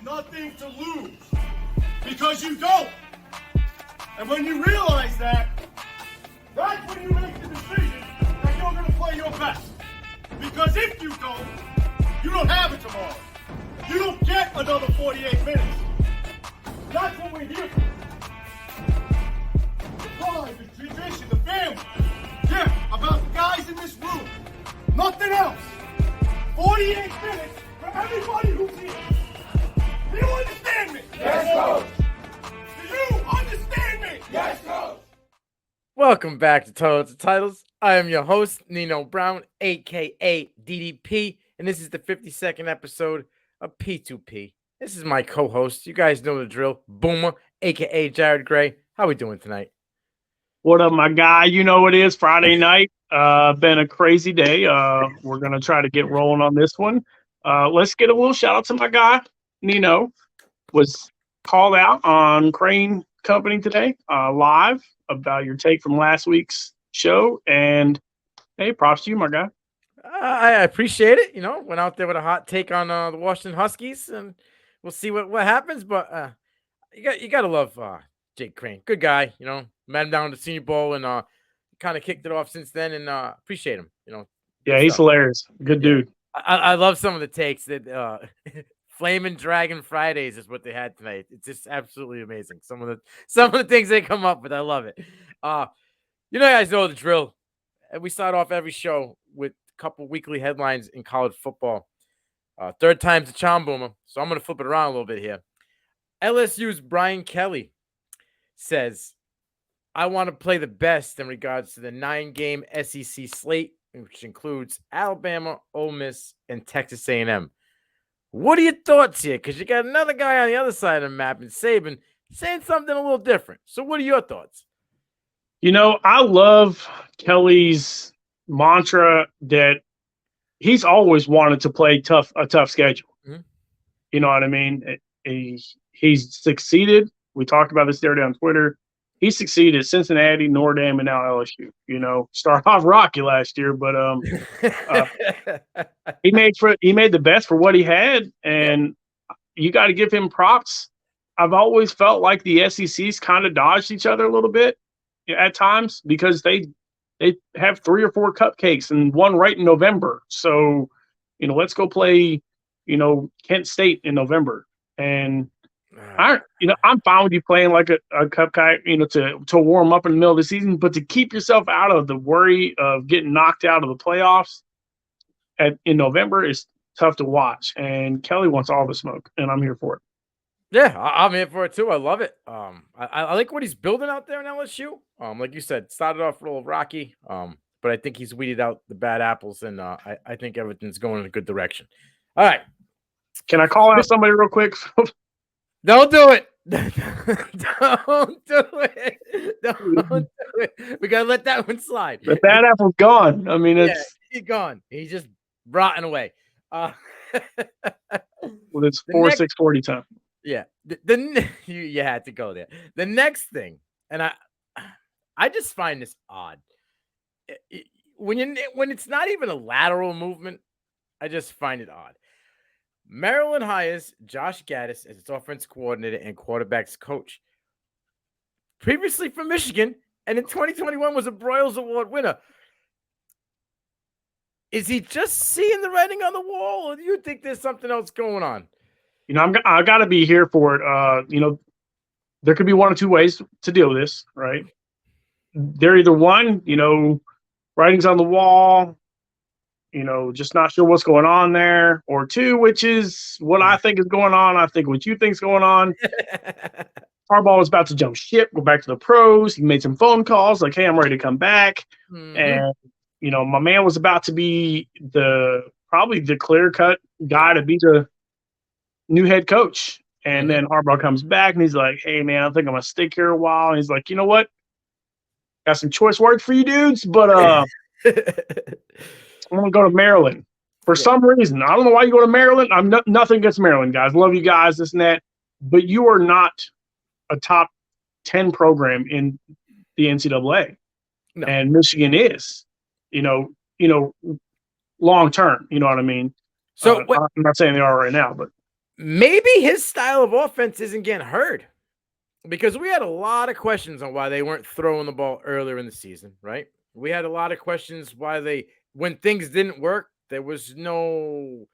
nothing to lose because you don't. And when you realize that, that's when you make the decision that you're going to play your best. Because if you don't have it tomorrow. You don't get another 48 minutes. That's what we're here for. The pride, the tradition, the family. Yeah, about the guys in this room. Nothing else. 48 minutes for everybody who's here. Do you understand me? Yes, Coach. Do you understand me? Yes, Coach. Welcome back to Titles to Titles. I am your host, Nino Brown, a.k.a. DDP, and this is the 52nd episode of P2P. This is my co-host. You guys know the drill. Boomer, a.k.a. Jared Gray. How we doing tonight? What up, my guy? You know it is Friday night. Been a crazy day. We're going to try to get rolling on this one. Let's get a little shout out to my guy, Nino. Was called out on Crane Company today, live, about your take from last week's show. And, hey, props to you, my guy. I appreciate it. You know, went out there with a hot take on the Washington Huskies, and we'll see what happens. But you got to love Jake Crane. Good guy, you know. Met him down at the Senior Bowl and kind of kicked it off since then, and appreciate him. You know. Yeah, he's hilarious. Good dude. I love some of the takes that Flamin' Dragon Fridays is what they had tonight. It's just absolutely amazing. Some of the things they come up with, I love it. You guys know the drill. We start off every show with a couple weekly headlines in college football. Third time's the charm, Boomer. So I'm going to flip it around a little bit here. LSU's Brian Kelly says, I want to play the best in regards to the 9-game SEC slate, which includes Alabama, Ole Miss, and Texas A&M. What are your thoughts here? Because you got another guy on the other side of the map in Saban saying something a little different. So what are your thoughts? You know, I love Kelly's mantra that he's always wanted to play a tough schedule. Mm-hmm. You know what I mean? He's succeeded. We talked about this the other day on Twitter. He succeeded at Cincinnati, Notre Dame, and now LSU. You know, started off rocky last year, but he made the best for what he had, and you got to give him props. I've always felt like the SECs kind of dodged each other a little bit at times because they have 3 or 4 cupcakes and one right in November. So, you know, let's go play, you know, Kent State in November. And I'm fine with you playing like a cupcake, you know, to warm up in the middle of the season, but to keep yourself out of the worry of getting knocked out of the playoffs in November is tough to watch. And Kelly wants all the smoke, and I'm here for it. Yeah, I'm here for it too. I love it. I like what he's building out there in LSU. Like you said, started off a little rocky, but I think he's weeded out the bad apples, and I think everything's going in a good direction. All right. Can I call out somebody real quick? Don't do it. Don't do it. Don't do it. We got to let that one slide. The bad apple's gone. I mean, he's gone. He's just rotting away. Well, it's 4-6-40 time. Yeah. You had to go there. The next thing, and I just find this odd. When it's not even a lateral movement, I just find it odd. Maryland hires Josh Gaddis as its offense coordinator and quarterbacks coach. Previously from Michigan, and in 2021 was a Broyles Award winner. Is he just seeing the writing on the wall, or do you think there's something else going on? You know, I got to be here for it. You know, there could be one or two ways to deal with this, right? They're either one, you know, writing's on the wall, you know, just not sure what's going on there, or two, which is what I think is going on. I think what you think is going on. Harbaugh was about to jump ship, go back to the pros. He made some phone calls like, hey, I'm ready to come back. Mm-hmm. And, you know, my man was about to be probably the clear-cut guy to be the new head coach. And then Harbaugh comes back and he's like, hey, man, I think I'm going to stick here a while. And he's like, you know what? Got some choice words for you dudes, but I'm going to go to Maryland for some reason. I don't know why you go to Maryland. I'm nothing against Maryland, guys. Love you guys, this and that. But you are not a top 10 program in the NCAA. No. And Michigan is, you know, long term. You know what I mean? So I'm not saying they are right now, but maybe his style of offense isn't getting heard because we had a lot of questions on why they weren't throwing the ball earlier in the season, right? We had a lot of questions why when things didn't work, there was no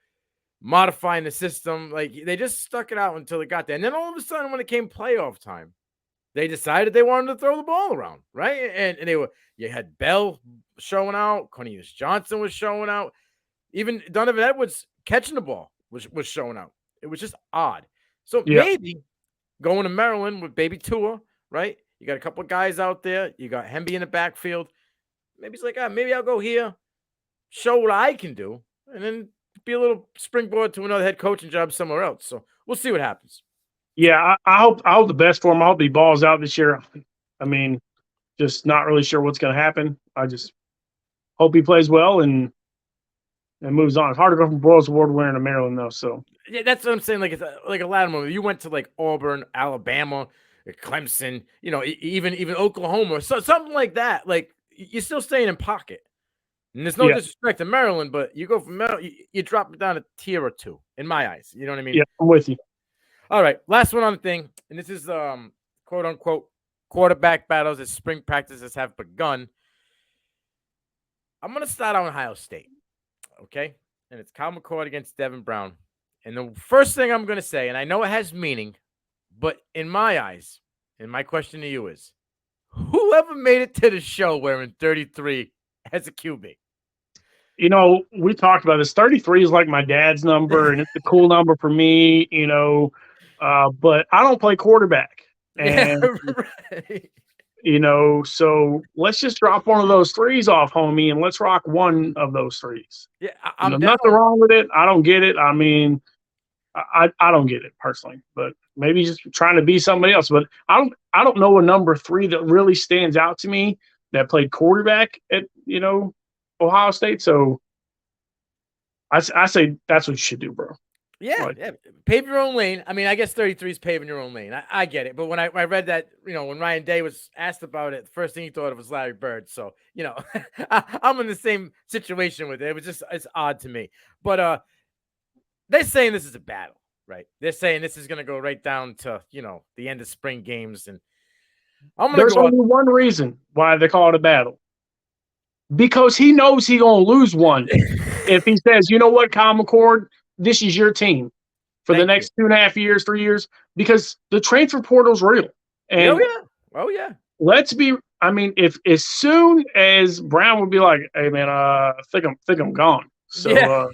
modifying the system. Like they just stuck it out until it got there. And then all of a sudden, when it came playoff time, they decided they wanted to throw the ball around, right? And you had Bell showing out, Cornelius Johnson was showing out, even Donovan Edwards catching the ball was showing out. It was just odd. So maybe going to Maryland with baby Tua, right? You got a couple of guys out there. You got Hemby in the backfield. Maybe it's like, maybe I'll go here, show what I can do, and then be a little springboard to another head coaching job somewhere else. So we'll see what happens. Yeah, I hope the best for him. I hope he balls out this year. I mean, just not really sure what's going to happen. I just hope he plays well and moves on. It's hard to go from Broyles Award winner to Maryland, though. So yeah, that's what I'm saying. Like it's like a lattimer. You went to like Auburn, Alabama, Clemson, even Oklahoma, so something like that. Like you're still staying in pocket. And there's no disrespect to Maryland, but you go from Maryland, you drop it down a tier or two, in my eyes. You know what I mean? Yeah, I'm with you. All right, last one on the thing, and this is quote unquote quarterback battles as spring practices have begun. I'm gonna start on Ohio State, okay? And it's Kyle McCord against Devin Brown. And the first thing I'm gonna say, and I know it has meaning, but in my eyes, and my question to you is, whoever made it to the show wearing 33 as a QB? We talked about this. 33 is like my dad's number, and it's a cool number for me, but I don't play quarterback. And, right. So let's just drop one of those threes off, homie, and let's rock one of those threes. Yeah, I'm nothing wrong with it. I don't get it. I mean, I don't get it personally, but maybe just trying to be somebody else. But I don't know a number 3 that really stands out to me that played quarterback at, Ohio State. So I say that's what you should do, bro. Yeah, pave your own lane. I mean, I guess 33 is paving your own lane. I get it. But when I read that, when Ryan Day was asked about it, the first thing he thought of was Larry Bird. So, I'm in the same situation with it. It's odd to me. But they're saying this is a battle, right? They're saying this is going to go right down to, the end of spring games. And There's only one reason why they call it a battle. Because he knows he's going to lose one if he says, you know what, Kyle McCord, this is your team for the next 2.5 years, 3 years, because the transfer portal's real. And oh yeah. If as soon as Brown would be like, hey man, I think I'm gone. So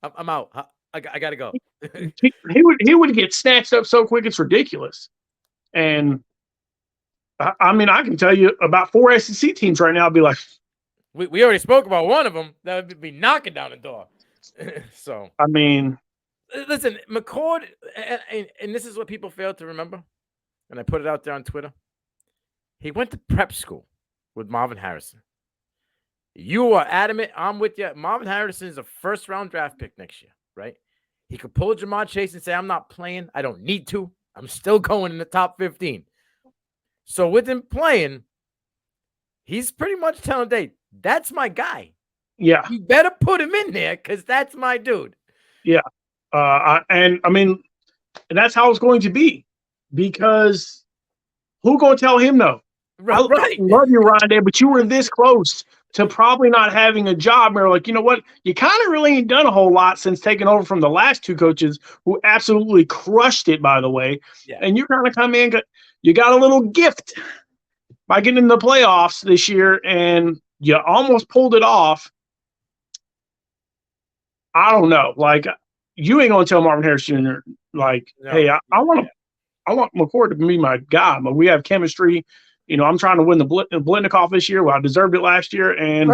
I'm out. I gotta go. he would get snatched up so quick it's ridiculous. And I can tell you about 4 SEC teams right now. I'd be like, we already spoke about one of them that would be knocking down the door. So listen, McCord, and this is what people fail to remember, and I put it out there on Twitter. He went to prep school with Marvin Harrison. You are adamant. I'm with you. Marvin Harrison is a first-round draft pick next year, right? He could pull a Jamar Chase and say, I'm not playing. I don't need to. I'm still going in the top 15. So with him playing, he's pretty much telling Dave, that's my guy. Yeah. You better put him in there because that's my dude. Yeah. And that's how it's going to be, because who going to tell him no? Right. I love you, Ryan Day, but you were this close to probably not having a job. You're like, you know what? You kind of really ain't done a whole lot since taking over from the last 2 coaches who absolutely crushed it, by the way. Yeah. And you kind of come in, you got a little gift by getting in the playoffs this year, and you almost pulled it off. I don't know. Like, you ain't gonna tell Marvin Harris Jr. like, no, hey, I want McCord to be my guy, but we have chemistry. I'm trying to win the Blitnikoff this year. Well, I deserved it last year, and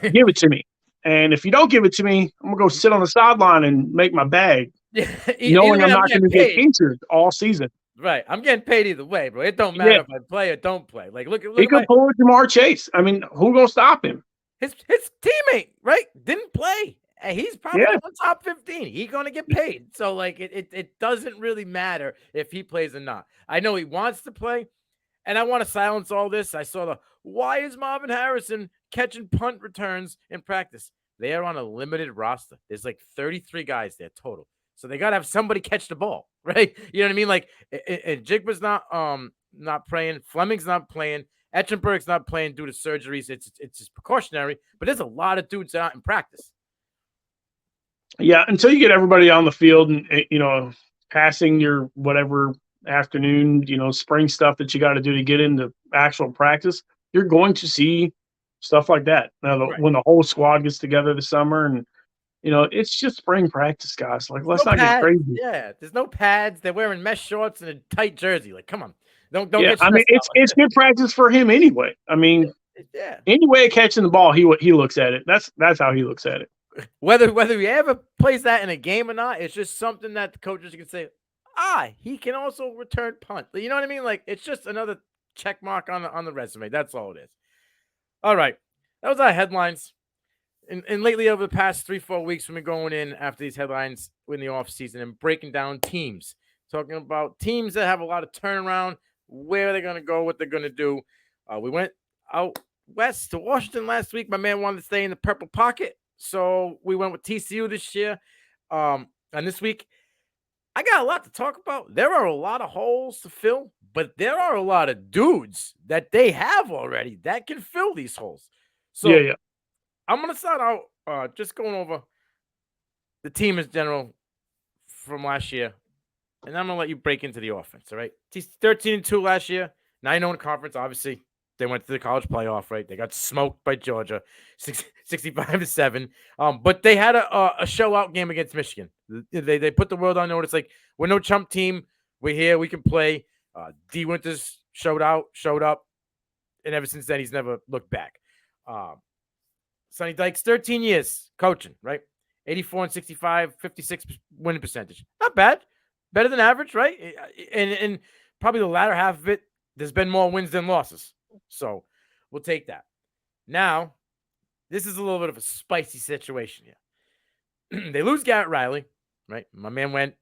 give it to me. And if you don't give it to me, I'm gonna go sit on the sideline and make my bag, knowing I'm not going to get injured all season. Right, I'm getting paid either way, bro. It don't matter if I play or don't play. Like, look he could pull Jamar Chase. I mean, who gonna stop him? His teammate, right? Didn't play. And he's probably on top 15. He's going to get paid. So, like, it doesn't really matter if he plays or not. I know he wants to play, and I want to silence all this. I saw why is Marvin Harrison catching punt returns in practice? They are on a limited roster. There's like 33 guys there total. So they got to have somebody catch the ball, right? You know what I mean? Like, and Jigba's not playing. Fleming's not playing. Etchenberg's not playing due to surgeries. It's just precautionary. But there's a lot of dudes out in practice. Yeah, until you get everybody on the field and passing your whatever afternoon, spring stuff that you got to do to get into actual practice, you're going to see stuff like that. Now, when the whole squad gets together this summer and it's just spring practice, guys. Like, let's not get crazy. Yeah, there's no pads. They're wearing mesh shorts and a tight jersey. Like, come on, don't yeah, get. I mean, it's good practice for him anyway. I mean, any way of catching the ball, he looks at it. That's how he looks at it. Whether he ever plays that in a game or not, it's just something that the coaches can say. He can also return punt. You know what I mean? Like, it's just another check mark on the resume. That's all it is. All right, that was our headlines. And lately, over the past 3-4 weeks, we've been going in after these headlines in the offseason and breaking down teams, talking about teams that have a lot of turnaround, where they're going to go, what they're going to do. We went out west to Washington last week. My man wanted to stay in the purple pocket, so we went with TCU this year. And this week, I got a lot to talk about. There are a lot of holes to fill, but there are a lot of dudes that they have already that can fill these holes. So yeah. I'm going to start out just going over the team in general from last year, and I'm going to let you break into the offense, all right? 13-2 last year, 9-0 in conference. Obviously, they went to the college playoff, right? They got smoked by Georgia, 65-7. But they had a show-out game against Michigan. They put the world on notice, like, we're no chump team. We're here. We can play. D. Winters showed up, and ever since then, he's never looked back. Sonny Dykes, 13 years coaching, right? 84-65, 56 winning percentage. Not bad. Better than average, right? And probably the latter half of it, there's been more wins than losses. So we'll take that. Now, this is a little bit of a spicy situation here. They lose Garrett Riley, right? My man went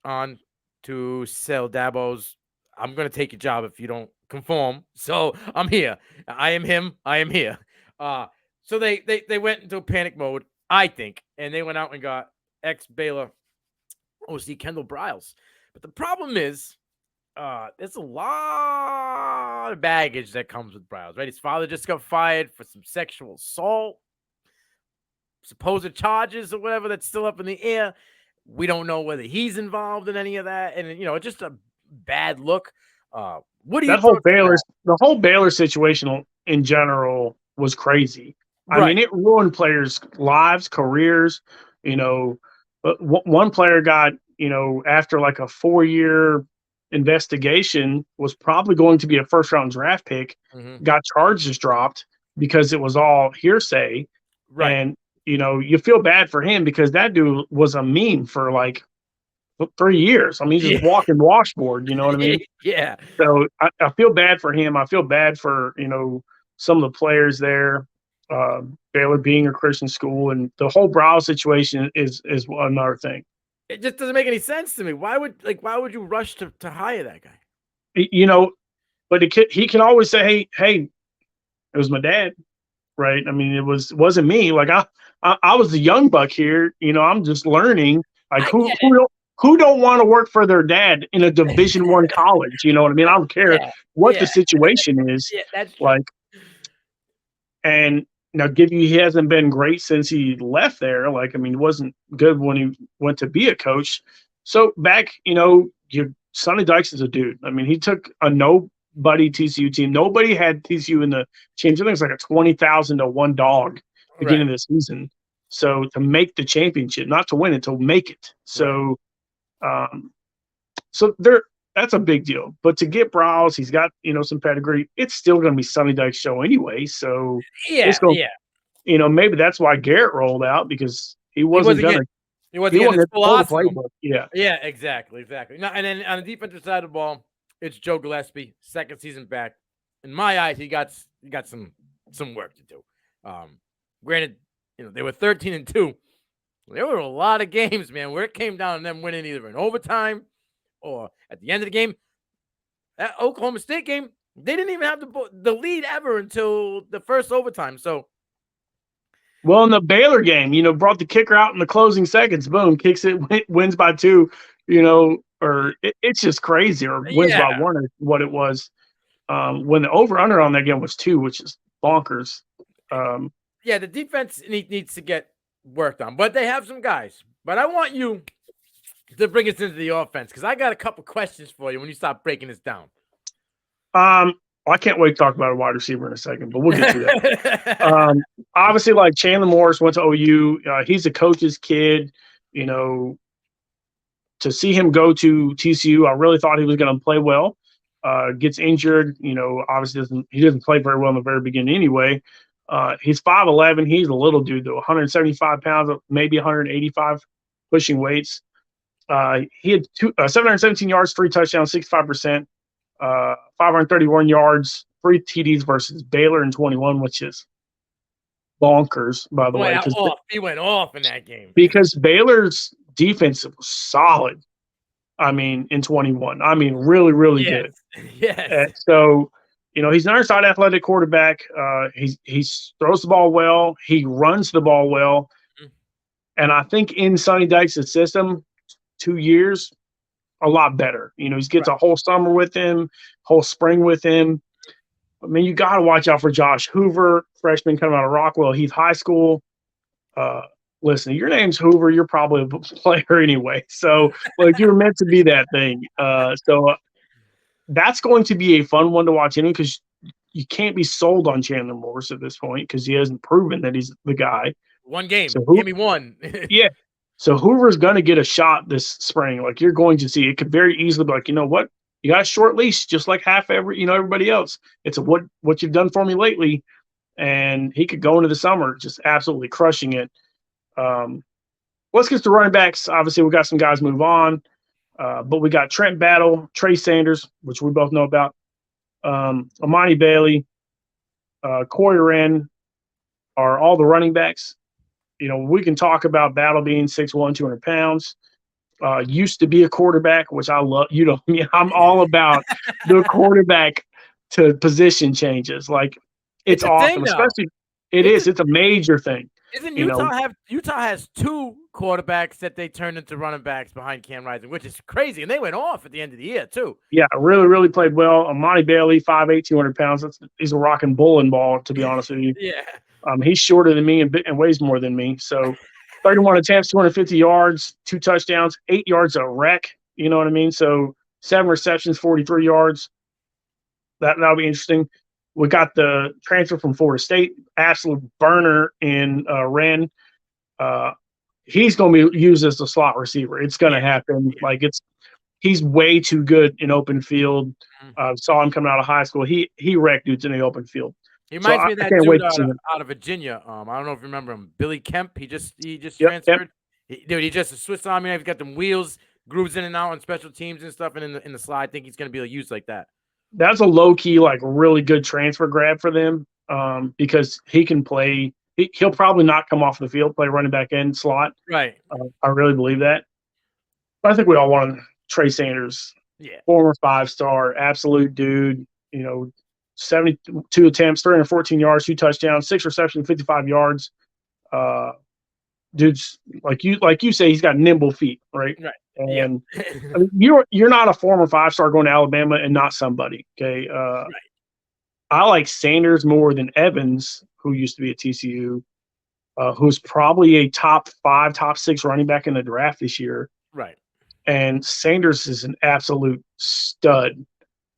on to sell Dabo's, I'm going to take your job if you don't conform. So I'm here. I am him. I am here. So they went into a panic mode, I think, and they went out and got ex-Baylor OC Kendall Briles. But the problem is, there's a lot of baggage that comes with Briles, right? His father just got fired for some sexual assault, supposed charges or whatever that's still up in the air. We don't know whether he's involved in any of that, and just a bad look. What do you? The whole Baylor situation in general was crazy. Right. I mean, it ruined players' lives, careers. One player got, after like a 4-year investigation, was probably going to be a first-round draft pick, got charges dropped because it was all hearsay. Right. And, you feel bad for him because that dude was a meme for like 3 years. I mean, he's just walking washboard, you know what I mean? Yeah. So I feel bad for him. I feel bad for, some of the players there. Baylor being a Christian school, and the whole Briles situation is another thing. It just doesn't make any sense to me. Why would you rush to hire that guy? But he can always say, hey, it was my dad, right? I mean, it wasn't me. Like I was the young buck here. I'm just learning. Like who don't want to work for their dad in a Division I college? You know what I mean? I don't care what the situation is. Yeah, that's true. Like, and now, he hasn't been great since he left there. Like, I mean, he wasn't good when he went to be a coach. So back, Sonny Dykes is a dude. I mean, he took a nobody TCU team. Nobody had TCU in the championship. I think it was like a 20,000 to one dog beginning of the season. So to make the championship, not to win it, to make it. So, that's a big deal. But to get Briles, he's got, some pedigree. It's still going to be Sonny Dykes' show anyway. So maybe that's why Garrett rolled out, because he wasn't going to. He wasn't going to pull the playbook. Yeah. Yeah, exactly. Now, and then on the defensive side of the ball, it's Joe Gillespie, second season back. In my eyes, he got some work to do. Granted, they were 13-2. There were a lot of games, man, where it came down to them winning either in overtime or at the end of the game. That Oklahoma State game, they didn't even have the lead ever until the first overtime. So Well, in the Baylor game, brought the kicker out in the closing seconds. Boom, kicks it, wins by 2. Or it's just crazy. Or wins by 1 is what it was. When the over/under on that game was 2, which is bonkers. Yeah, the defense needs to get worked on, but they have some guys. But I want you to bring us into the offense because I got a couple questions for you when you start breaking this down. I can't wait to talk about a wide receiver in a second, but we'll get to that. Obviously, like Chandler Morris went to OU. He's a coach's kid. To see him go to TCU, I really thought he was going to play well. Gets injured. Obviously he doesn't play very well in the very beginning anyway. He's 5'11". He's a little dude though, 175 pounds, maybe 185, pushing weights. He had 717 yards, 3 touchdowns, 65%. 531 yards, 3 TDs versus Baylor in 21, which is bonkers, by the way. He went off in that game. Because Baylor's defense was solid. In 21. Really, really good. Yes. So, he's an undersized athletic quarterback. He throws the ball well. He runs the ball well. And I think in Sonny Dykes' system, 2 years, a lot better. He gets a whole summer with him, whole spring with him. You got to watch out for Josh Hoover, freshman coming out of Rockwell Heath High School. Listen, your name's Hoover. You're probably a player anyway. So, you're meant to be that thing. So that's going to be a fun one to watch anyway because you can't be sold on Chandler Morris at this point because he hasn't proven that he's the guy. One game. So Give me one. Yeah. So Hoover's going to get a shot this spring. You're going to see. It could very easily be you know what? You got a short leash just like everybody else. It's what you've done for me lately. And he could go into the summer just absolutely crushing it. Let's get to running backs. Obviously, we got some guys move on. But we got Trent Battle, Trey Sanders, which we both know about, Amani Bailey, Corey Wren are all the running backs. We can talk about Battle being 6'1", 200 pounds. Used to be a quarterback, which I love. I'm all about the quarterback to position changes. It's awesome, especially it is. It's a major thing. Isn't Utah has 2 quarterbacks that they turned into running backs behind Cam Rising, which is crazy, and they went off at the end of the year too. Yeah, really, really played well. Amani Bailey, 5'8", 200 pounds. He's a rocking bowling ball, to be honest with you. Yeah. He's shorter than me and weighs more than me. So 31 attempts, 250 yards, 2 touchdowns, 8 yards a wreck. You know what I mean? So 7 receptions, 43 yards. That'll be interesting. We got the transfer from Florida State, absolute burner in Wren. He's going to be used as the slot receiver. It's going to happen. He's way too good in open field. Saw him coming out of high school. He wrecked dudes in the open field. He reminds me of that dude out of Virginia. I don't know if you remember him, Billy Kemp. He just transferred. Yep. He's just a Swiss Army knife. He's got them wheels, grooves in and out on special teams and stuff. And in the slide, I think he's going to be used like that. That's a low key, really good transfer grab for them because he can play. He'll probably not come off the field, play running back end slot. Right. I really believe that. But I think we all want Trey Sanders. Yeah. Former 5-star, absolute dude. 72 attempts, 314 yards, 2 touchdowns, 6 receptions, 55 yards. Dude's like you say, he's got nimble feet, right? Right. And you're not a former 5-star going to Alabama and not somebody. Okay. Right. I like Sanders more than Evans, who used to be at TCU, who's probably a top 5, top 6 running back in the draft this year. Right. And Sanders is an absolute stud.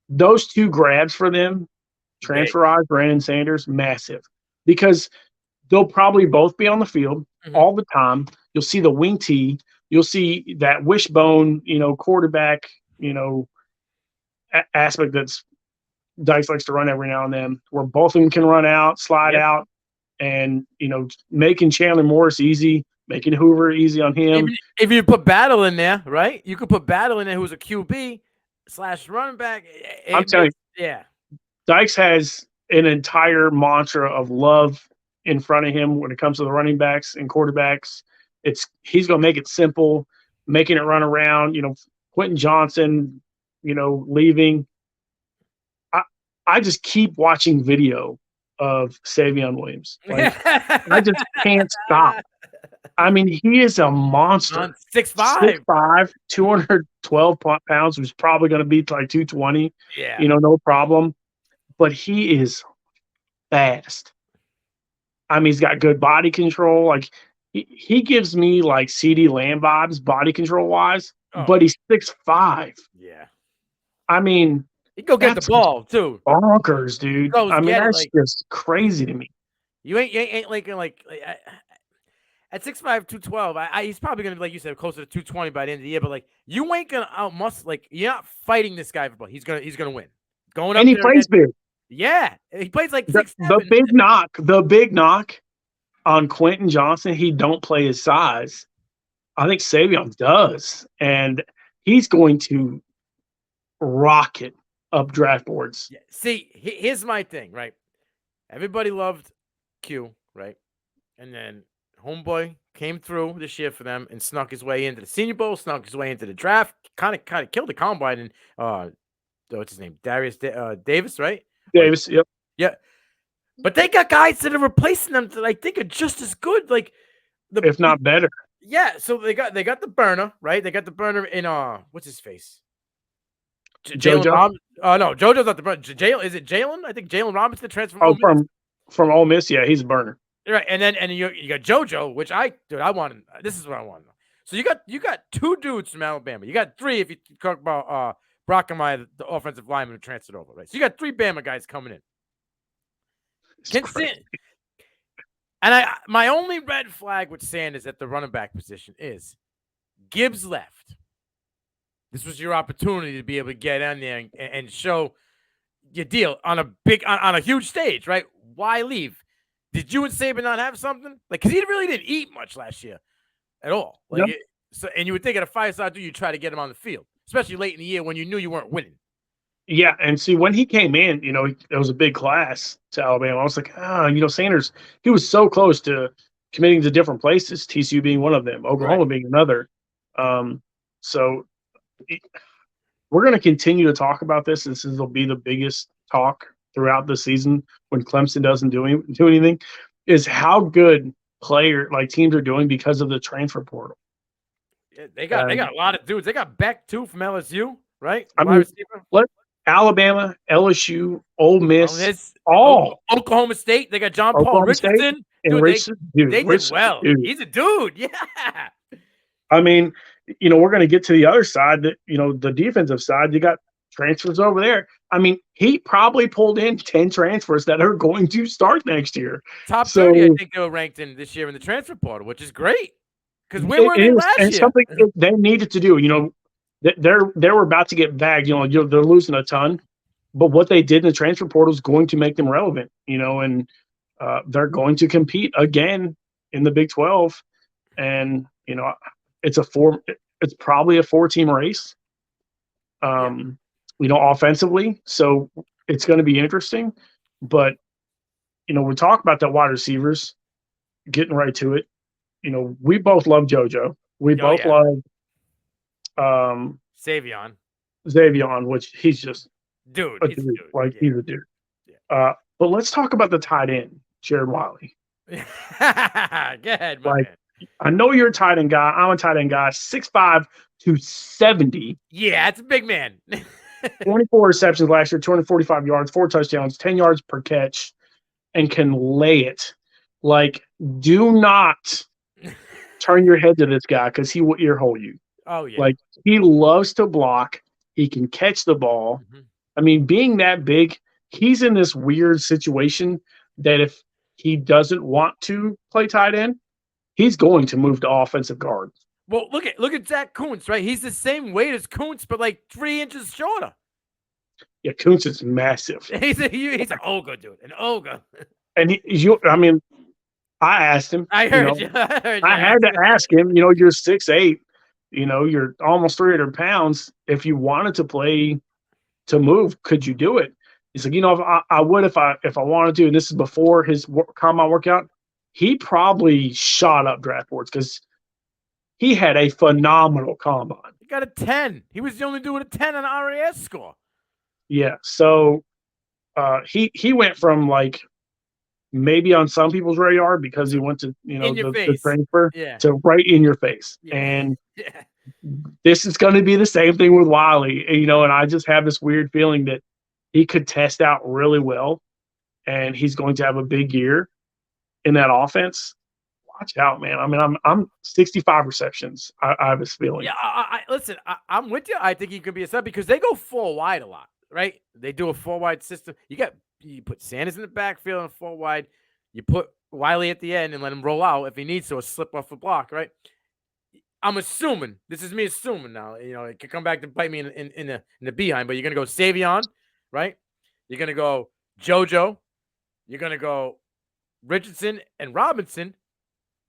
Those 2 grabs for them, transferize Brandon Sanders, massive. Because they'll probably both be on the field all the time. You'll see the wing tee. You'll see that wishbone, quarterback, aspect that's Dykes likes to run every now and then, where both of them can run out, slide out, and, making Chandler Morris easy, making Hoover easy on him. If you put Battle in there, right? You could put Battle in there who's a QB / running back. I'm telling you. Yeah. Dykes has an entire mantra of love in front of him when it comes to the running backs and quarterbacks. He's going to make it simple, making it run around. Quentin Johnson, leaving. I just keep watching video of Savion Williams. Like, I just can't stop. I mean, he is a monster. 6'5". 6'5", 212 pounds, who's probably going to be like 220. Yeah. No problem. But he is fast. I mean, he's got good body control. Like, he gives me like CeeDee Lamb vibes, body control wise. But he's 6'5". Yeah. I mean, he go get the ball too. Bonkers, dude. I mean, that's just crazy to me. You ain't like at 6'5", 212, he's probably gonna be, like you said, closer to 220 by the end of the year. But like, you ain't gonna you're not fighting this guy for ball. He's gonna win. Going up and he plays big. Yeah, he plays like the big knock on Quentin Johnson. He don't play his size. I think Savion does, and he's going to rocket up draft boards. Yeah. See, here's my thing, right? Everybody loved Q, right? And then homeboy came through this year for them and snuck his way into the Senior Bowl, snuck his way into the draft, kind of killed the combine. And what's his name? Darius Davis, right? Davis, yep. Yeah. But they got guys that are replacing them that I think are just as good, like if not better. Yeah, so they got the burner, right? They got the burner in what's his face? JoJo? No, JoJo's not the burner. Is it Jalen? I think Jalen Robinson transferred from Ole Miss. Yeah, he's a burner. Right, and then you got JoJo, which I want. This is what I want. So you got two dudes from Alabama. You got three if you talk about Brockemeyer, the offensive lineman who transferred over, right? So you got three Bama guys coming in. And my only red flag with Sanders at the running back position is Gibbs left. This was your opportunity to be able to get in there and show your deal on a huge stage, right? Why leave? Did you and Saban not have something? Like, because he really didn't eat much last year at all. Like, yep. And you would think at a 5-star dude, you'd try to get him on the field, especially late in the year when you knew you weren't winning. Yeah, and see, when he came in, it was a big class to Alabama. I was like, Sanders, he was so close to committing to different places, TCU being one of them, Oklahoma being another. So we're going to continue to talk about this. This will be the biggest talk throughout the season when Clemson doesn't do anything, is how good teams are doing because of the transfer portal. Yeah, they got a lot of dudes. They got Beck too from LSU, right? Alabama, LSU, Ole Miss, all Oklahoma State. They got John Paul Richardson. They did well. Dude. He's a dude. Yeah. I mean, we're going to get to the other side. That the defensive side. You got transfers over there. I mean, he probably pulled in 10 transfers that are going to start next year. Top 30, I think they were ranked in this year in the transfer portal, which is great. Because where were they last year? Something they needed to do. They were about to get bagged. They're losing a ton, but what they did in the transfer portal is going to make them relevant. And they're going to compete again in the Big 12, and it's probably a 4-team race. Offensively, so it's going to be interesting. But we talk about the wide receivers. Getting right to it. We both love JoJo. We both love Savion, which he's just dude. He's a dude. Yeah. But let's talk about the tight end, Jared Wiley. Go ahead, man. I know you're a tight end guy. I'm a tight end guy. 6'5", 270. Yeah, it's a big man. 24 receptions last year, 245 yards, 4 touchdowns, 10 yards per catch, and can lay it. Do not turn your head to this guy because he will earhole you. Oh, yeah. He loves to block. He can catch the ball. Mm-hmm. I mean, being that big, he's in this weird situation that if he doesn't want to play tight end, he's going to move to offensive guard. Well, look at Zach Kuntz, right? He's the same weight as Kuntz, but 3 inches shorter. Yeah, Kuntz is massive. He's an ogre, dude. An ogre. And I asked him. I heard you. I had to ask him. You're 6'8". You're almost 300 pounds. If you wanted to move, could you do it? He's like, I would if I wanted to. And this is before his combine workout. He probably shot up draft boards because he had a phenomenal combine. He got a 10. He was the only dude with a 10 on the RAS score. Yeah. So he went from maybe on some people's radar because he went to, In your the face. transfer Yeah. to right in your face. Yeah. And Yeah. this is going to be the same thing with Wiley, and I just have this weird feeling that he could test out really well and he's going to have a big year in that offense. Watch out, man. I mean, I'm 65 receptions. I have this feeling. Yeah, listen. I'm with you. I think he could be a sub because they go 4 wide a lot, right? They do a 4 wide system. You put Sanders in the backfield and 4 wide. You put Wiley at the end and let him roll out if he needs to, or slip off the block, right? I'm assuming this is me assuming now. It could come back to bite me in the behind, but you're gonna go Savion, right? You're gonna go JoJo. You're gonna go Richardson and Robinson,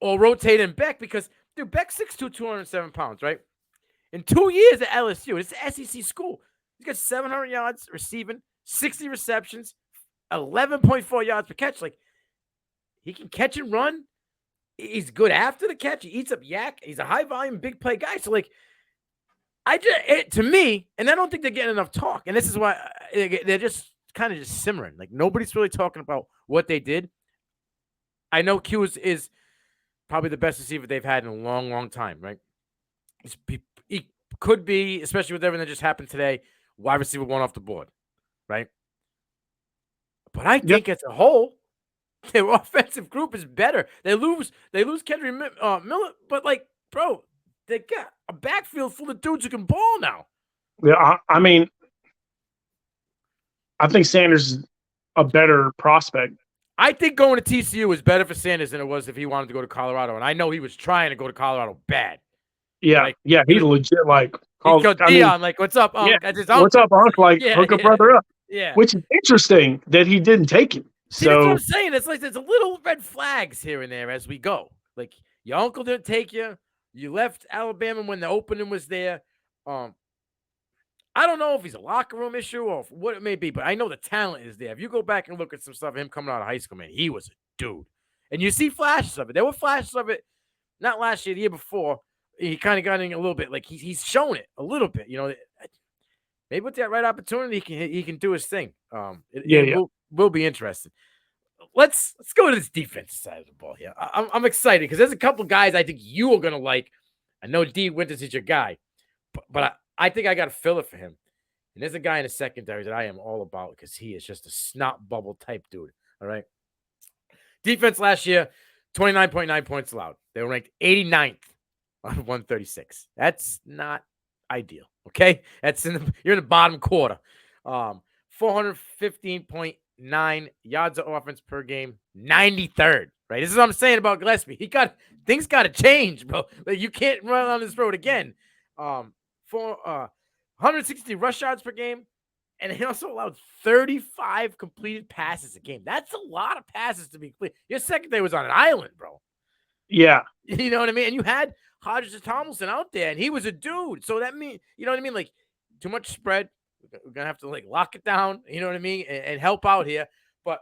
or rotate in Beck because, dude, Beck's 6'2", 207 pounds, right? In 2 years at LSU, it's an SEC school. He's got 700 yards receiving, 60 receptions, 11.4 yards per catch. Like, he can catch and run. He's good after the catch. He eats up yak. He's a high volume, big play guy. So, like, to me, and I don't think they're getting enough talk. And this is why they're just kind of just simmering. Like, nobody's really talking about what they did. I know Q is probably the best receiver they've had in a long, long time, right? He could be, especially with everything that just happened today, wide receiver 1 off the board, right? But I think as a whole, their offensive group is better. They lose Kendrick Miller, but, like, bro, they got a backfield full of dudes who can ball now. Yeah, I mean, I think Sanders is a better prospect. I think going to TCU is better for Sanders than it was if he wanted to go to Colorado. And I know he was trying to go to Colorado bad. Yeah, like, he's legit like called Dion, like, what's up, Unc? Yeah, what's up, Unc? Like, hook a brother up. Yeah. Which is interesting that he didn't take him. See, that's what I'm saying. It's like there's a little red flags here and there as we go. Like, your uncle didn't take you. You left Alabama when the opening was there. I don't know if he's a locker room issue or what it may be, but I know the talent is there. If you go back and look at some stuff of him coming out of high school, man, he was a dude. And you see flashes of it. There were flashes of it, not last year, the year before. He kind of got in a little bit. Like, he's shown it a little bit. Maybe with that right opportunity, he can do his thing. It will be interesting. Let's go to this defense side of the ball here. I'm excited because there's a couple guys I think you are going to like. I know D. Winters is your guy, but I think I got to fill it for him. And there's a guy in the secondary that I am all about because he is just a snot bubble type dude. All right. Defense last year, 29.9 points allowed. They were ranked 89th on 136. That's not ideal. Okay. You're in the bottom quarter. 415.9 yards of offense per game, 93rd. Right. This is what I'm saying about Gillespie. Things got to change, bro. Like, you can't run on this road again. 160 rush yards per game, and he also allowed 35 completed passes a game. That's a lot of passes to be completed. Your secondary was on an island, bro. Yeah. You know what I mean? And you had Hodges Tomlinson out there, and he was a dude. So that means, you know what I mean? Like, too much spread. We're going to have to, like, lock it down, you know what I mean, and help out here. But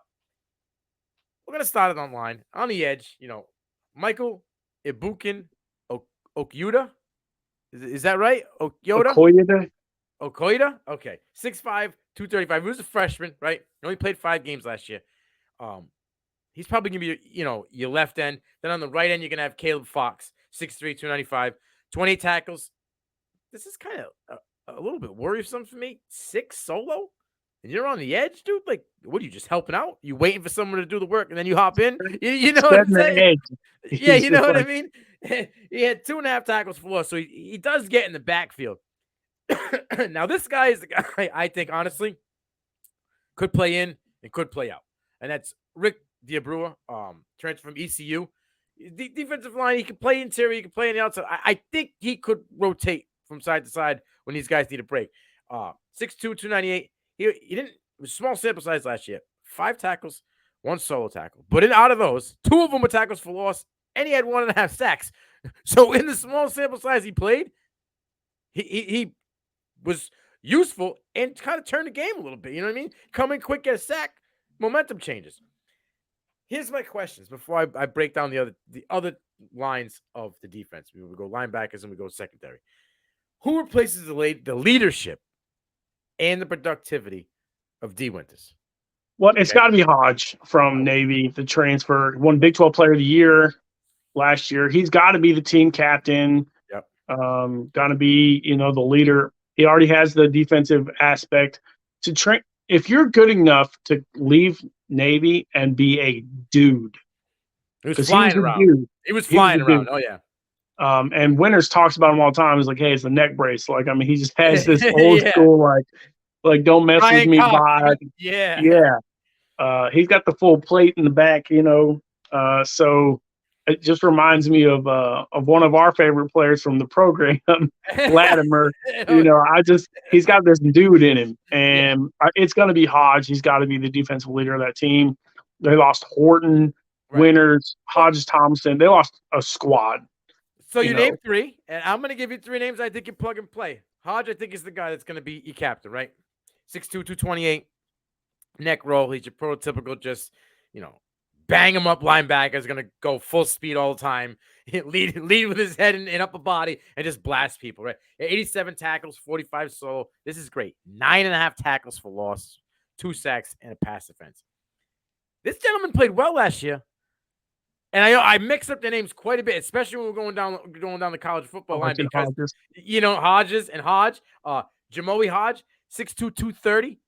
we're going to start it online. On the edge, Michael Ibukin Okyuda. Is that right? Okoida? Okay. 6'5", 235. He was a freshman, right? He only played 5 games last year. He's probably going to be, your left end. Then on the right end, you're going to have Caleb Fox, 6'3", 295, 28 tackles. This is kind of a little bit worrisome for me. 6 solo? And you're on the edge, dude? Like, what are you, just helping out? You waiting for someone to do the work, and then you hop in? You know what I'm saying? Yeah, you know what I mean? He had 2.5 tackles for loss, so he does get in the backfield. Now, this guy is the guy I think, honestly, could play in and could play out. And that's Rick Diabrua, transfer from ECU. The defensive line, he can play interior, he can play on the outside. I think he could rotate from side to side when these guys need a break. 6'2", 298. He didn't, it was small sample size last year. 5 tackles, 1 solo tackle. But out of those, 2 of them were tackles for loss, and he had 1.5 sacks. So in the small sample size he played, he was useful and kind of turned the game a little bit. You know what I mean? Come in quick, get a sack, momentum changes. Here's my questions before I break down the other lines of the defense. We go linebackers and we go secondary. Who replaces the leadership and the productivity of D. Winters? Well, it's Okay. got to be Hodge from Navy, the transfer, won Big 12 Player of the Year last year. He's got to be the team captain. Yep. Got to be, the leader. He already has the defensive aspect to train. If you're good enough to leave Navy and be a dude, He was because flying a around. dude. He was He was flying a around. dude. Oh yeah. And Winters talks about him all the time. He's like, "Hey, it's a neck brace." Like, I mean, he just has this old Yeah. school, like don't mess with Brian me Cox. vibe. Yeah. Yeah. He's got the full plate in the back, so it just reminds me of one of our favorite players from the program, Latimer. He's got this dude in him, and it's going to be Hodge. He's got to be the defensive leader of that team. They lost Horton, Winters, Hodges Thompson. They lost a squad. So you named three, and I'm going to give you three names I think you plug and play. Hodge, I think, is the guy that's going to be your captain, right? 6'2", 228, neck roll. He's your prototypical just, bang him up linebacker. Is going to go full speed all the time. lead with his head and upper body and just blast people, right? 87 tackles, 45 solo. This is great. 9.5 tackles for loss, 2 sacks, and a pass defense. This gentleman played well last year. And I mix up the names quite a bit, especially when we're going down the college football line because Hodges and Hodge, Jamoe Hodge, 6'2", 230.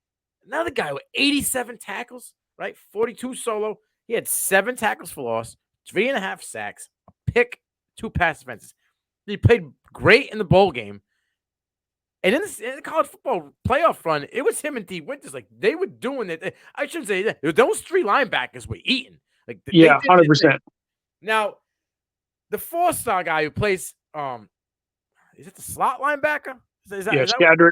Another guy with 87 tackles, right? 42 solo. He had 7 tackles for loss, 3.5 sacks, a pick, 2 pass defenses. He played great in the bowl game. And in the college football playoff run, it was him and D. Winters. Like, they were doing it. I shouldn't say that. Those 3 linebackers were eating. Like, 100%. Now, the 4-star guy who plays, is it the slot linebacker? Is that Shadrick.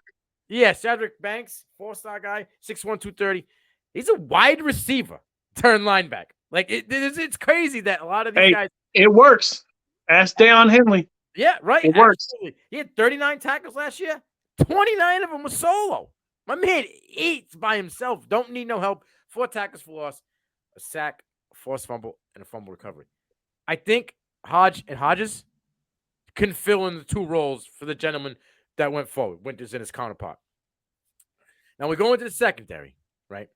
Shadrick Banks, 4-star guy, 6'1", 230. He's a wide receiver turned linebacker. Like, it's crazy that a lot of these guys. It works. Ask Deion Henley. Yeah, right. It works. He had 39 tackles last year. 29 of them were solo. My man eats by himself. Don't need no help. 4 tackles for loss, a sack, a forced fumble, and a fumble recovery. I think Hodge and Hodges can fill in the 2 roles for the gentleman that went forward, Winters and his counterpart. Now we go into the secondary, right?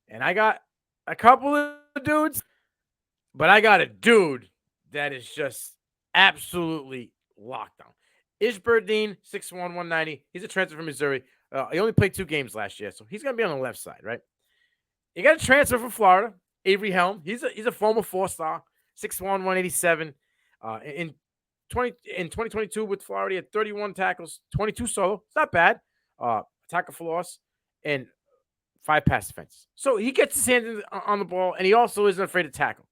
And I got a couple of dudes, but I got a dude that is just absolutely locked down. Ishburdeen, 6'1", 190. He's a transfer from Missouri. He only played 2 games last year, so he's going to be on the left side, right? You got a transfer from Florida, Avery Helm. He's a former 4-star. 6'1", 187. In 2022 with Florida, he had 31 tackles, 22 solo. It's not bad. Tackle for loss, and 5 pass defenses. So he gets his hands on the ball, and he also isn't afraid to tackle.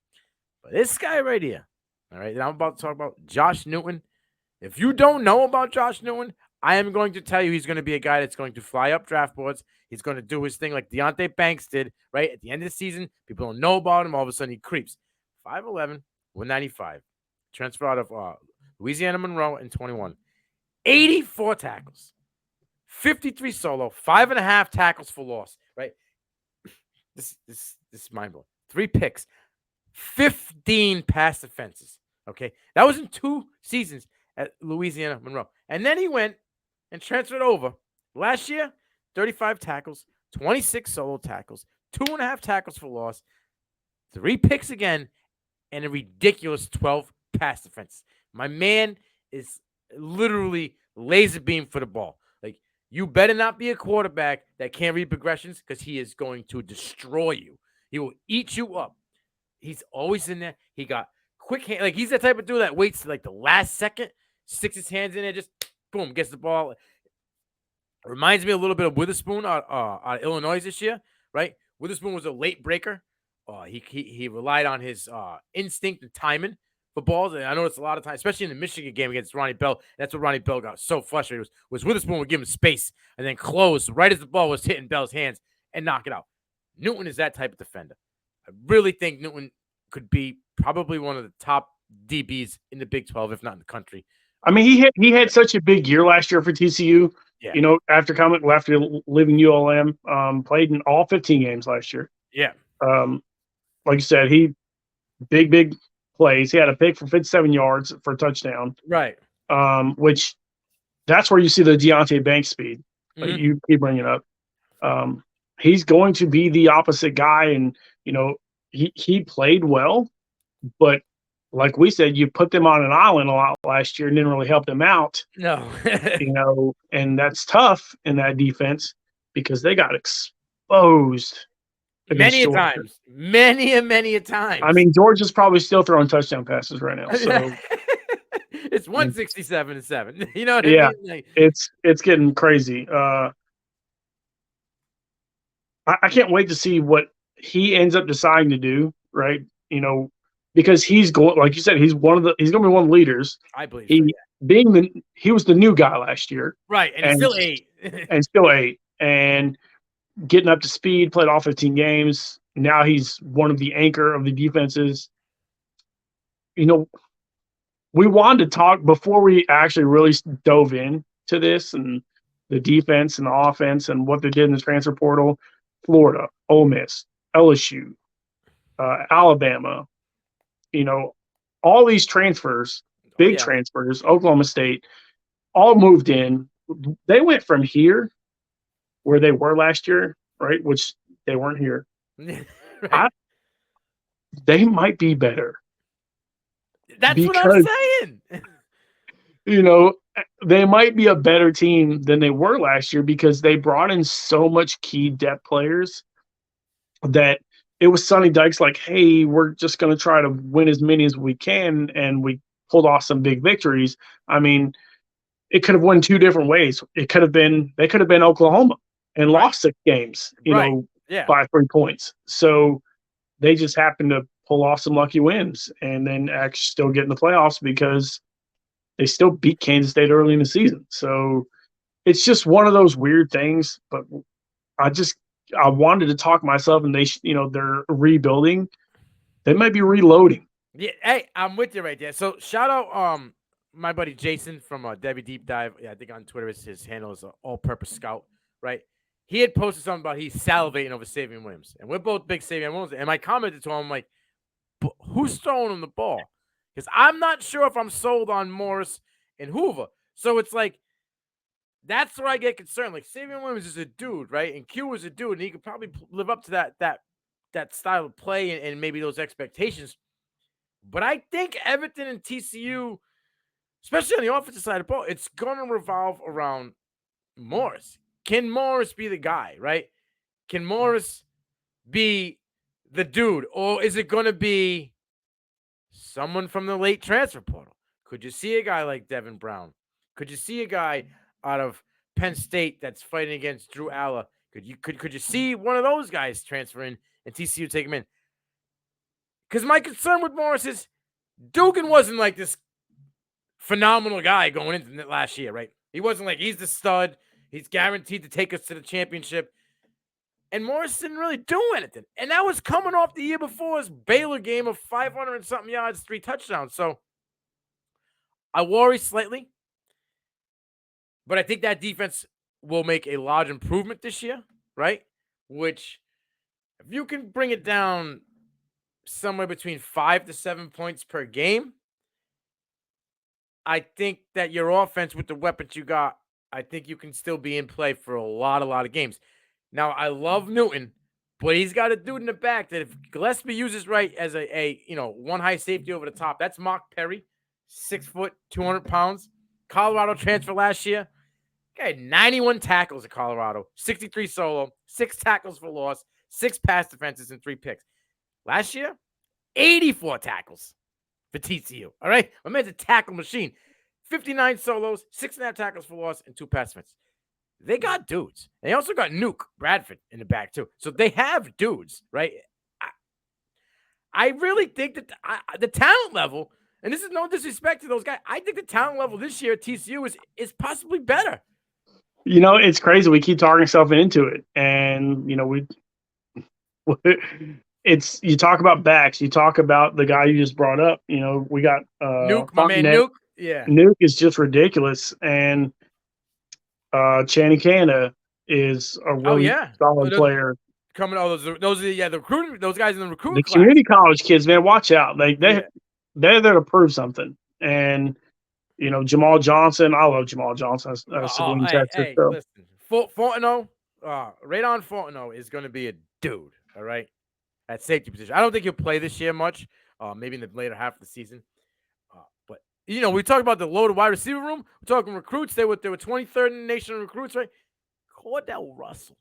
But this guy right here, all right, that I'm about to talk about, Josh Newton. If you don't know about Josh Newton, I am going to tell you he's going to be a guy that's going to fly up draft boards. He's going to do his thing like Deonte Banks did, right? At the end of the season, people don't know about him. All of a sudden, he creeps. 5'11", 195. Transfer out of Louisiana Monroe in 21. 84 tackles. 53 solo. 5.5 tackles for loss, right? This is mind-blowing. 3 picks. 15 pass defenses, okay? That was in 2 seasons at Louisiana Monroe. And then he went and transferred over. Last year, 35 tackles, 26 solo tackles, 2.5 tackles for loss, 3 picks again, and a ridiculous 12 pass defense. My man is literally laser beam for the ball. Like, you better not be a quarterback that can't read progressions because he is going to destroy you. He will eat you up. He's always in there. He got quick hand. Like, he's the type of dude that waits to, like, the last second, sticks his hands in there, just boom, gets the ball. Reminds me a little bit of Witherspoon out of Illinois this year, right? Witherspoon was a late breaker. He relied on his instinct and timing for balls. And I know it's a lot of times, especially in the Michigan game against Ronnie Bell. That's what Ronnie Bell got so frustrated was Witherspoon would give him space and then close right as the ball was hitting Bell's hands and knock it out. Newton is that type of defender. I really think Newton could be probably one of the top DBs in the Big 12, if not in the country. I mean, he had such a big year last year for TCU. Yeah. After leaving ULM, played in all 15 games last year. Yeah. Like you said, he big plays. He had a pick for 57 yards for a touchdown. Right. Which that's where you see the Deonte Banks speed. You keep bringing it up. he's going to be the opposite guy. And, he played well, but like we said, you put them on an island a lot last year and didn't really help them out, No. and that's tough in that defense because they got exposed against Many a Georgia. times. Many a times. I mean, Georgia's probably still throwing touchdown passes right now. So it's 167-7. You know what I yeah, mean? Like, it's getting crazy. I can't wait to see what he ends up deciding to do, right? Because he's going, like you said, he's going to be one of the leaders. I believe so, He was the new guy last year. right, and he's still 8. And still 8. And getting up to speed, played all 15 games. Now he's one of the anchor of the defenses. We wanted to talk before we actually really dove into this and the defense and the offense and what they did in the transfer portal. Florida, Ole Miss, LSU, Alabama, all these transfers, big transfers, Oklahoma State, all moved in. They went from here, where they were last year, right, which they weren't here. Right. They might be better. That's what I'm saying. They might be a better team than they were last year because they brought in so much key depth players that it was Sonny Dykes like, hey, we're just going to try to win as many as we can, and we pulled off some big victories. I mean, it could have went 2 different ways. They could have been Oklahoma and lost 6 games, by 3 points. So they just happened to pull off some lucky wins and then actually still get in the playoffs because they still beat Kansas State early in the season. So it's just one of those weird things. But I wanted to talk myself, and they're rebuilding. They might be reloading. Yeah, hey, I'm with you right there. So shout out my buddy Jason from Debbie Deep Dive. Yeah, I think on Twitter his handle is All-Purpose Scout, right? He had posted something about he's salivating over Savion Williams, and we're both big Savion Williams. And I commented to him like, who's throwing him the ball? Because I'm not sure if I'm sold on Morris and Hoover. So it's like, that's where I get concerned. Like, Savion Williams is a dude, right? And Q is a dude, and he could probably live up to that style of play and maybe those expectations. But I think Everton and TCU, especially on the offensive side of the ball, it's going to revolve around Morris. Can Morris be the guy, right? Can Morris be the dude? Or is it going to be someone from the late transfer portal? Could you see a guy like Devin Brown? Could you see a guy out of Penn State that's fighting against Drew Alla? Could you see one of those guys transfer in and TCU take him in? Because my concern with Morris is Dugan wasn't like this phenomenal guy going into last year, right? He wasn't like he's the stud. He's guaranteed to take us to the championship. And Morris didn't really do anything. And that was coming off the year before's Baylor game of 500 and something yards, 3 touchdowns. So I worry slightly. But I think that defense will make a large improvement this year, right? Which, if you can bring it down somewhere between 5 to 7 points per game, I think that your offense with the weapons you got, I think you can still be in play for a lot of games. Now, I love Newton, but he's got a dude in the back that if Gillespie uses right as a one high safety over the top, that's Mark Perry, 6 foot, 200 pounds. Colorado transfer last year. Guy had 91 tackles at Colorado, 63 solo, 6 tackles for loss, 6 pass defenses, and 3 picks. Last year, 84 tackles for TCU. All right? My man's a tackle machine. 59 solos, 6.5 tackles for loss, and 2 pass defenses. They got dudes. They also got Nuke Bradford in the back, too. So they have dudes, right? I really think that the talent level, and this is no disrespect to those guys, I think the talent level this year at TCU is possibly better. It's crazy. We keep talking ourselves into it. And, you talk about backs. You talk about the guy you just brought up. We got Nuke, my man Nuke. Yeah. Nuke is just ridiculous. And Channing Canada is a really solid player. Coming, those are the recruiting. Those guys in the recruiting. The community college kids, man, watch out. They're there to prove something. And Jamal Johnson, I love Jamal Johnson. Hey, listen, 4-0, Radon Fontenot is going to be a dude, all right, at safety position. I don't think he'll play this year much, maybe in the later half of the season. But, we talk about the loaded wide receiver room. We're talking recruits. They were 23rd in the nation in recruits, right? Cordell Russell.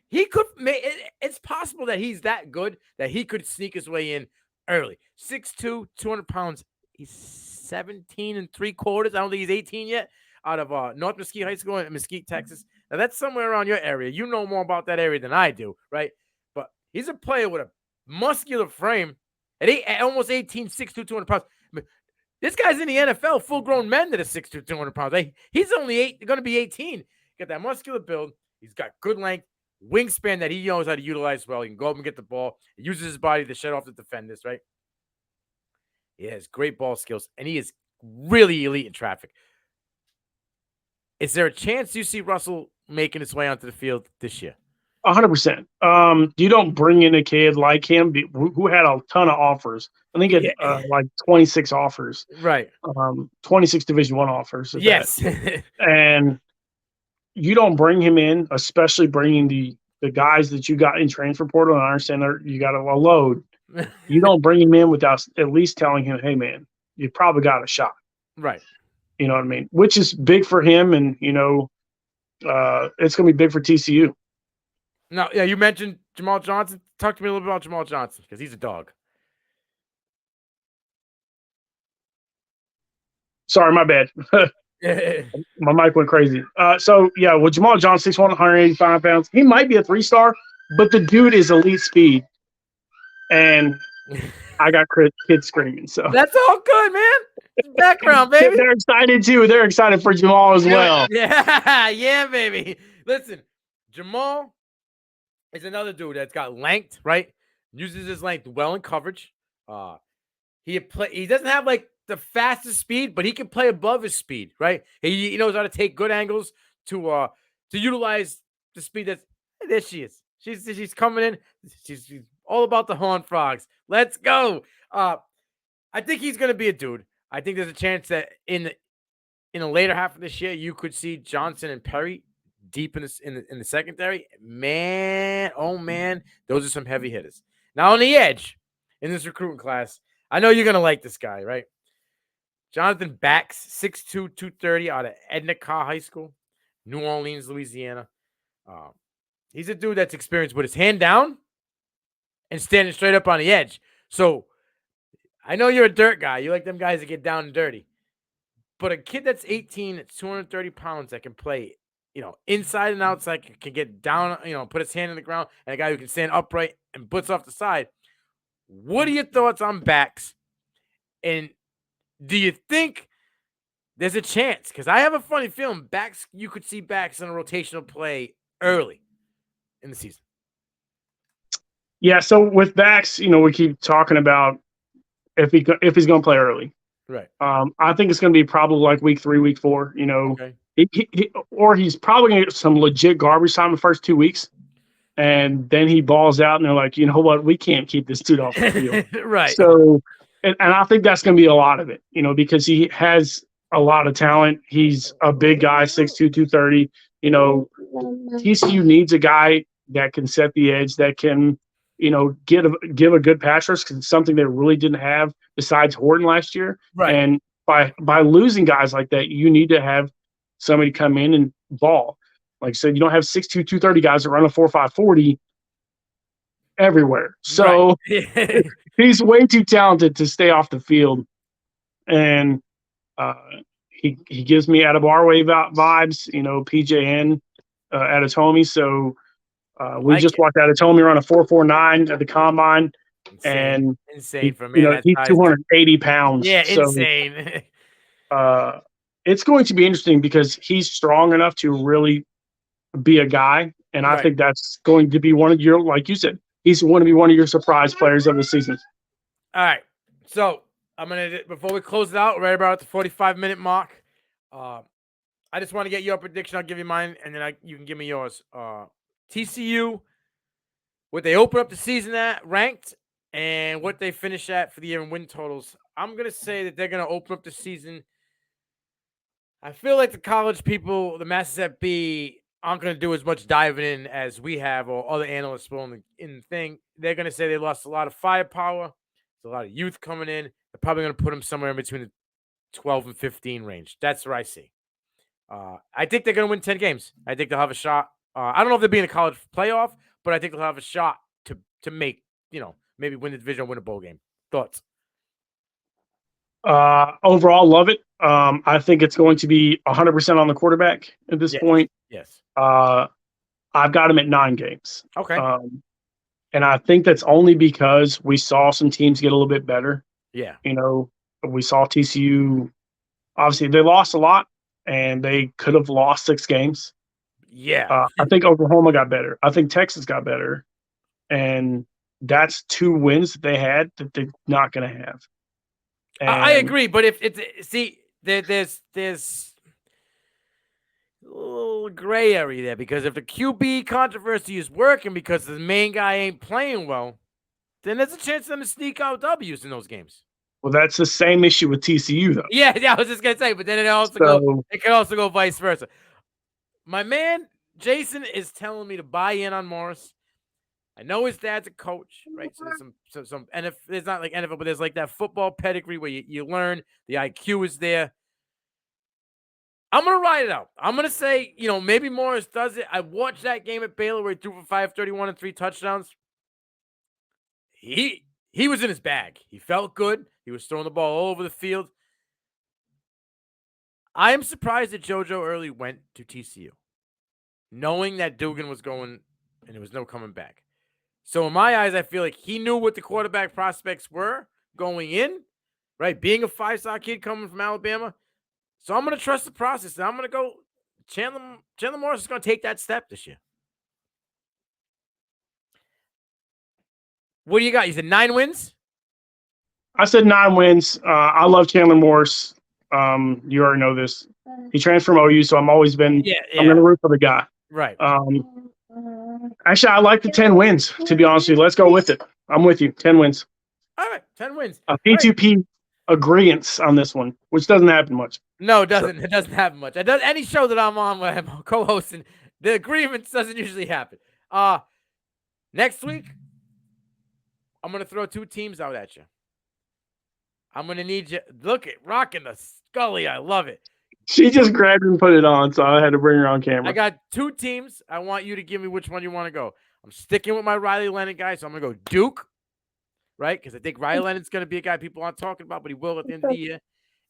He could make it's possible that he's that good that he could sneak his way in early. 6'2", 200 pounds. He's 17 and 3/4. I don't think he's 18 yet. Out of North Mesquite High School in Mesquite, Texas. Now that's somewhere around your area. You know more about that area than I do, right? But he's a player with a muscular frame at almost 18, 6'2", 200 pounds. I mean, this guy's in the NFL, full-grown men that are 6'2", 200 pounds. He's only going to be 18. Got that muscular build. He's got good length, wingspan that he knows how to utilize well. He can go up and get the ball. He uses his body to shut off the defenders, right? He has great ball skills, and he is really elite in traffic. Is there a chance you see Russell making his way onto the field this year? 100%. You don't bring in a kid like him who had a ton of offers. I think it like 26 offers. Right. 26 Division I offers. Yes. And you don't bring him in, especially bringing the guys that you got in transfer portal. And I understand you got a load. You don't bring him in without at least telling him, hey, man, you probably got a shot. Right. You know what I mean? Which is big for him. And, it's going to be big for TCU. Now, yeah, you mentioned Jamal Johnson. Talk to me a little bit about Jamal Johnson because he's a dog. Sorry, my bad. My mic went crazy. With Jamal Johnson, 6'1", 185 pounds, he might be a 3-star, but the dude is elite speed. And I got kids screaming. So that's all good, man. Background, baby. They're excited too. They're excited for Jamal as well. Yeah, baby. Listen, Jamal is another dude that's got length, right? Uses his length well in coverage. He doesn't have like the fastest speed, but he can play above his speed, right? He knows how to take good angles to utilize the speed. There she is. She's coming in. She's all about the Horned Frogs. Let's go. I think he's gonna be a dude. I think there's a chance that in the later half of this year, you could see Johnson and Perry deep in the secondary. Man, oh man, those are some heavy hitters. Now on the edge in this recruiting class, I know you're gonna like this guy, right? Jonathan Bax, 6'2", 230 out of Edna Carr High School, New Orleans, Louisiana. He's a dude that's experienced with his hand down and standing straight up on the edge. So I know you're a dirt guy. You like them guys that get down and dirty. But a kid that's 18, that's 230 pounds that can play, inside and outside, can get down, put his hand in the ground, and a guy who can stand upright and blitz off the side. What are your thoughts on Bax? And do you think there's a chance? Because I have a funny feeling you could see Bax in a rotational play early in the season. Yeah, so with Bax, we keep talking about if he's going to play early. Right. I think it's going to be probably like week 3, week 4, Okay. Or he's probably going to get some legit garbage time the first 2 weeks. And then he balls out and they're like, you know what? We can't keep this dude off the field. Right. So, and I think that's going to be a lot of it, because he has a lot of talent. He's a big guy, 6'2", 230. TCU needs a guy that can set the edge, that can, give a good pass rush, because it's something they really didn't have besides Horton last year. Right. And by losing guys like that, you need to have somebody come in and ball. Like I said, you don't have 6'2", 230 guys that run a 4.5 40 everywhere. So right. He's way too talented to stay off the field. And he gives me Adebarwe vibes, PJN Adetomi. So we just watched Adetomi run a 4.49 at the combine. Insane for me. He's 280 pounds. Yeah, so, insane. it's going to be interesting because he's strong enough to really be a guy. And I think that's going to be one of your, like you said, he's going to be one of your surprise players of the season. All right. So I'm going to, before we close it out, right about the 45-minute mark, I just want to get your prediction. I'll give you mine, and then you can give me yours. TCU, what they open up the season at, ranked, and what they finish at for the year in win totals. I'm going to say that they're going to open up the season. I feel like the college people, the Masses at B, aren't going to do as much diving in as we have or other analysts will in the thing. They're going to say they lost a lot of firepower. There's a lot of youth coming in. They're probably going to put them somewhere in between the 12 and 15 range. That's what I see. I think they're going to win 10 games. I think they'll have a shot. I don't know if they'll be in a college playoff, but I think they'll have a shot to make, maybe win the division or win a bowl game. Thoughts? Overall, love it. I think it's going to be 100% on the quarterback at this point. Yes. I've got him at 9 games. Okay. And I think that's only because we saw some teams get a little bit better. Yeah. We saw TCU. Obviously, they lost a lot, and they could have lost 6 games. Yeah. I think Oklahoma got better. I think Texas got better. And that's 2 wins that they had that they're not going to have. And I agree, but if it's there's a little gray area there because if the QB controversy is working because the main guy ain't playing well, then there's a chance for them to sneak out W's in those games. Well, that's the same issue with TCU, though. Yeah, I was just gonna say, but then it can also go vice versa. My man Jason is telling me to buy in on Morris. I know his dad's a coach, right? So there's some and if there's not like NFL, but there's like that football pedigree where you learn the IQ is there. I'm gonna ride it out. I'm gonna say, maybe Morris does it. I watched that game at Baylor where he threw for 531 and 3 touchdowns. He was in his bag. He felt good. He was throwing the ball all over the field. I am surprised that JoJo Early went to TCU, knowing that Dugan was going and there was no coming back. So in my eyes, I feel like he knew what the quarterback prospects were going in, right? Being a 5-star kid coming from Alabama. So I'm going to trust the process. And I'm going to go Chandler Morris is going to take that step this year. What do you got? You said 9 wins? I said 9 wins. I love Chandler Morris. You already know this. He transferred from OU, so I'm always been I'm going to root for the guy. Right. Actually, I like the 10 wins, to be honest with you. Let's go with it. I'm with you. 10 wins. All right, 10 wins. A P2P agreeance on this one, which doesn't happen much. No, it doesn't. It doesn't happen much. Any show that I'm on where I'm co-hosting, the agreements doesn't usually happen. Next week, I'm going to throw 2 teams out at you. I'm going to need you. Look at rocking the Scully. I love it. She just grabbed and put it on, so I had to bring her on camera. I got 2 teams. I want you to give me which one you want to go. I'm sticking with my Riley Leonard guy, so I'm going to go Duke, right? Because I think Riley Leonard's going to be a guy people aren't talking about, but he will at the end of the year.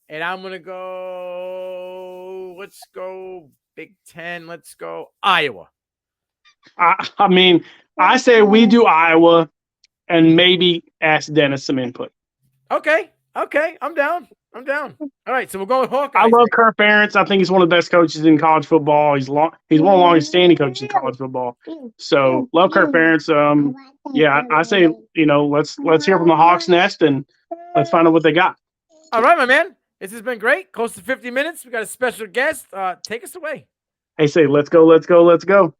And I'm going to go, let's go Big Ten. Let's go Iowa. I mean, I say we do Iowa and maybe ask Dennis some input. Okay. I'm down. All right, so we're going Hawkeyes. I love Kirk Ferentz. I think he's one of the best coaches in college football. He's one of the longest standing coaches in college football. So love Kirk Ferentz. I say, let's hear from the Hawks Nest and let's find out what they got. All right, my man. This has been great. Close to 50 minutes. We got a special guest. Take us away. Hey, say, let's go. Let's go.